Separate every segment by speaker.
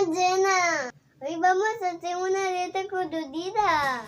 Speaker 1: llena. Hoy vamos a hacer una dieta colorida.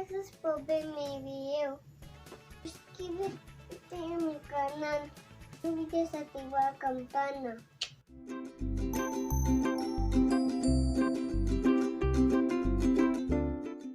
Speaker 1: Gracias por ver mi video. Suscríbete a mi canal. No olvides activar la campana.